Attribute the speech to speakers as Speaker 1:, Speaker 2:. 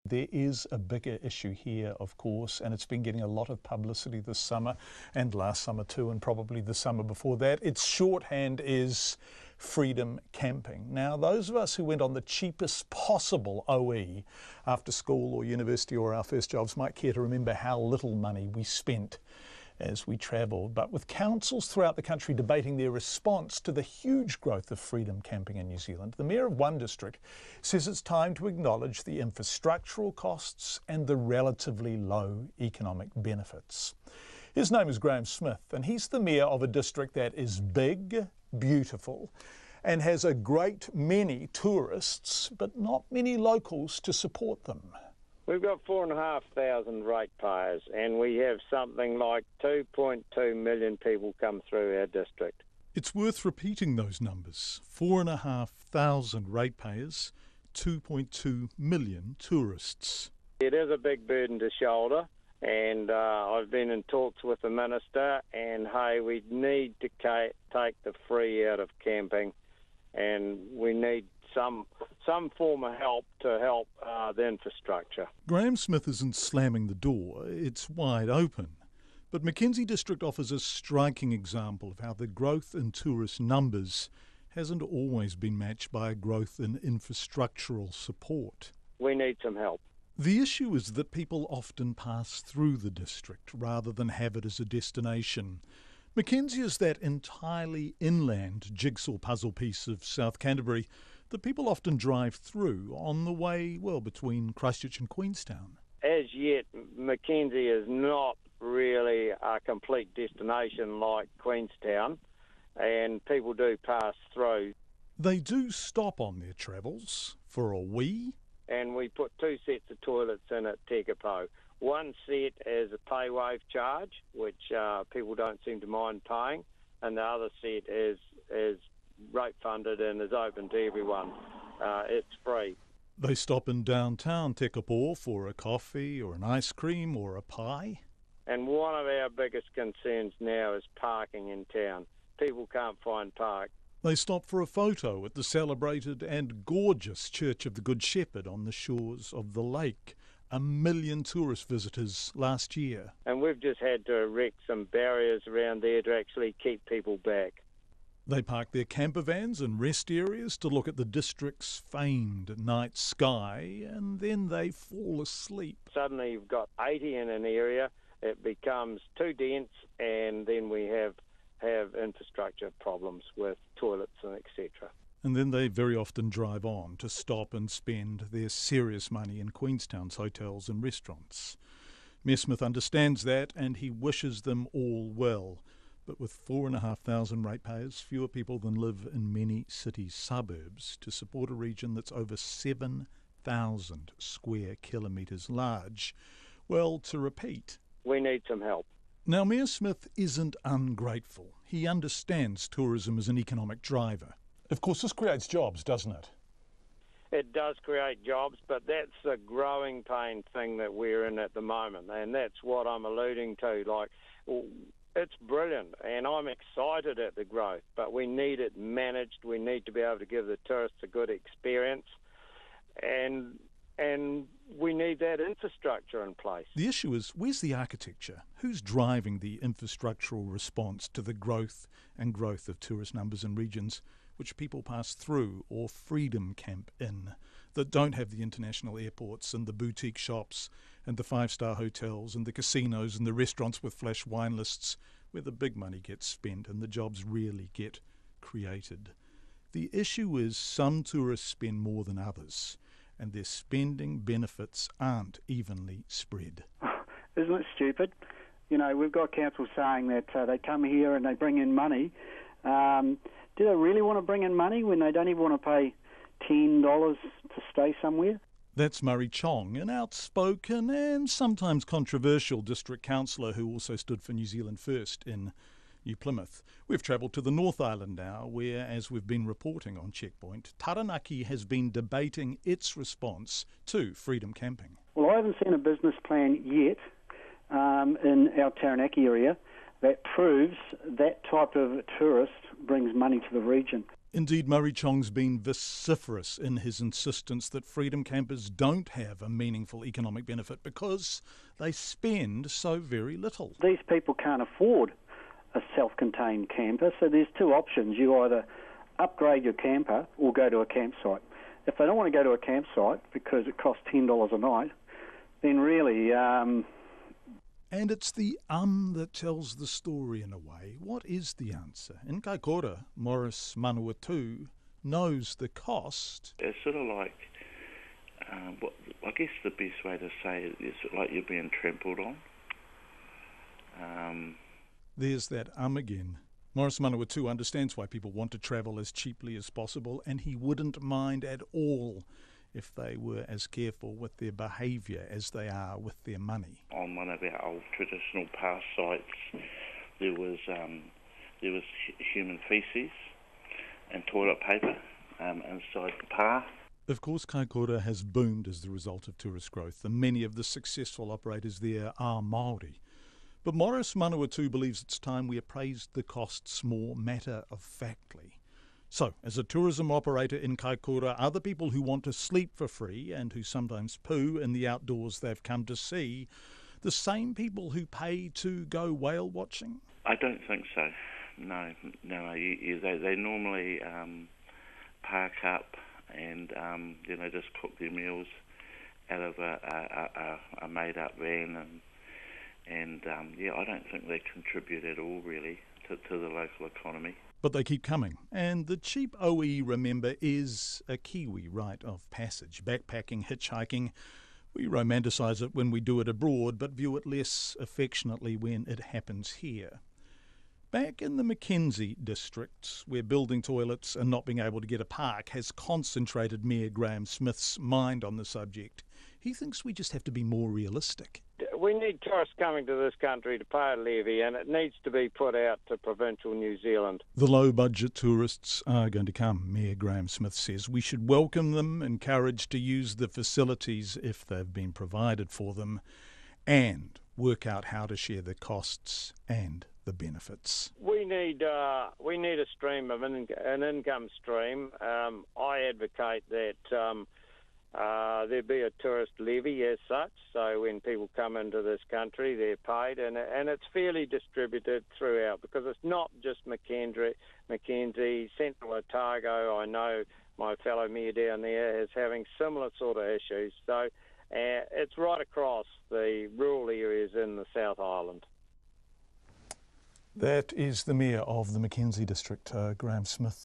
Speaker 1: There is a bigger issue here, of course, and it's been getting a lot of publicity this summer and last summer too, and probably the summer before that. Its shorthand is freedom camping. Now, those of us who went on the cheapest possible OE after school or university or our first jobs might care to remember how little money we spent as we travelled, but with councils throughout the country debating their response to the huge growth of freedom camping in New Zealand, the Mayor of one district says it's time to acknowledge the infrastructural costs and the relatively low economic benefits. His name is Graham Smith, and he's the Mayor of a district that is big, beautiful, and has a great many tourists, but not many locals to support them.
Speaker 2: We've got 4,500 ratepayers, and we have something like 2.2 million people come through our district.
Speaker 1: It's worth repeating those numbers. 4,500 ratepayers, 2.2 million tourists.
Speaker 2: It is a big burden to shoulder, and I've been in talks with the Minister, and hey, we need to take the free out of camping, and we need some form of help to help the infrastructure.
Speaker 1: Graham Smith isn't slamming the door, it's wide open. But Mackenzie District offers a striking example of how the growth in tourist numbers hasn't always been matched by a growth in infrastructural support.
Speaker 2: We need some help.
Speaker 1: The issue is that people often pass through the district rather than have it as a destination. Mackenzie is that entirely inland jigsaw puzzle piece of South Canterbury that people often drive through on the way, well, between Christchurch and Queenstown.
Speaker 2: As yet, Mackenzie is not really a complete destination like Queenstown, and people do pass through.
Speaker 1: They do stop on their travels for a wee.
Speaker 2: And we put two sets of toilets in at Tekapo. One set is a pay wave charge, which people don't seem to mind paying, and the other set is rate funded and is open to everyone. It's free.
Speaker 1: They stop in downtown Tekapo for a coffee or an ice cream or a pie.
Speaker 2: And one of our biggest concerns now is parking in town. People can't find park.
Speaker 1: They stop for a photo at the celebrated and gorgeous Church of the Good Shepherd on the shores of the lake. 1 million tourist visitors last year.
Speaker 2: And we've just had to erect some barriers around there to actually keep people back.
Speaker 1: They park their camper vans in rest areas to look at the district's famed night sky, and then they fall asleep.
Speaker 2: Suddenly you've got 80 in an area, it becomes too dense, and then we have infrastructure problems with toilets and etc.
Speaker 1: And then they very often drive on to stop and spend their serious money in Queenstown's hotels and restaurants. Mayor Smith understands that, and he wishes them all well. But with 4,500 ratepayers, fewer people than live in many city suburbs, to support a region that's over 7,000 square kilometres large, well, to repeat,
Speaker 2: we need some help.
Speaker 1: Now, Mayor Smith isn't ungrateful. He understands tourism as an economic driver. Of course, this creates jobs, doesn't it?
Speaker 2: It does create jobs, but that's the growing pain thing that we're in at the moment, and that's what I'm alluding to. Like, it's brilliant, and I'm excited at the growth, but we need it managed. We need to be able to give the tourists a good experience, and we need that infrastructure in place.
Speaker 1: The issue is, where's the architecture? Who's driving the infrastructural response to the growth of tourist numbers in regions which people pass through or freedom camp in, that don't have the international airports and the boutique shops and the five-star hotels and the casinos and the restaurants with flash wine lists where the big money gets spent and the jobs really get created? The issue is some tourists spend more than others, and their spending benefits aren't evenly spread.
Speaker 3: Isn't it stupid? You know, we've got councils saying that they come here and they bring in money. Do they really want to bring in money when they don't even want to pay $10 to stay somewhere?
Speaker 1: That's Murray Chong, an outspoken and sometimes controversial district councillor who also stood for New Zealand First in New Plymouth. We've travelled to the North Island now, where, as we've been reporting on Checkpoint, Taranaki has been debating its response to freedom camping.
Speaker 3: Well, I haven't seen a business plan yet in our Taranaki area that proves that type of tourist brings money to the region.
Speaker 1: Indeed, Murray Chong's been vociferous in his insistence that freedom campers don't have a meaningful economic benefit because they spend so very little.
Speaker 3: These people can't afford a self-contained camper, so there's two options. You either upgrade your camper or go to a campsite. If they don't want to go to a campsite because it costs $10 a night, then really...
Speaker 1: And it's the that tells the story in a way. What is the answer? In Kaikoura, Morris Manawatu knows the cost.
Speaker 4: It's sort of like, I guess the best way to say it is like you're being trampled on.
Speaker 1: There's that again. Morris Manawatu understands why people want to travel as cheaply as possible, and he wouldn't mind at all if they were as careful with their behaviour as they are with their money.
Speaker 4: On one of our old traditional past sites, there was human faeces and toilet paper inside the pa.
Speaker 1: Of course, Kaikoura has boomed as the result of tourist growth, and many of the successful operators there are Māori. But Morris Manawatu believes it's time we appraised the costs more matter-of-factly. So, as a tourism operator in Kaikoura, are the people who want to sleep for free and who sometimes poo in the outdoors they've come to see the same people who pay to go whale watching?
Speaker 4: I don't think so. No. They normally park up and just cook their meals out of a made-up van, and I don't think they contribute at all really to the local economy.
Speaker 1: But they keep coming. And the cheap OE, remember, is a Kiwi rite of passage. Backpacking, hitchhiking. We romanticise it when we do it abroad, but view it less affectionately when it happens here. Back in the Mackenzie district, where building toilets and not being able to get a park has concentrated Mayor Graham Smith's mind on the subject, he thinks we just have to be more realistic.
Speaker 2: We need tourists coming to this country to pay a levy, and it needs to be put out to provincial New Zealand.
Speaker 1: The low-budget tourists are going to come, Mayor Graham Smith says. We should welcome them, encourage to use the facilities if they've been provided for them, and work out how to share the costs and the benefits.
Speaker 2: We need a stream of an income stream. I advocate that there be a tourist levy as such, so when people come into this country they're paid, and it's fairly distributed throughout, because it's not just Mackenzie, Central Otago. I know my fellow mayor down there is having similar sort of issues, so it's right across the rural areas in the South Island.
Speaker 1: That is the Mayor of the Mackenzie District, Graham Smith.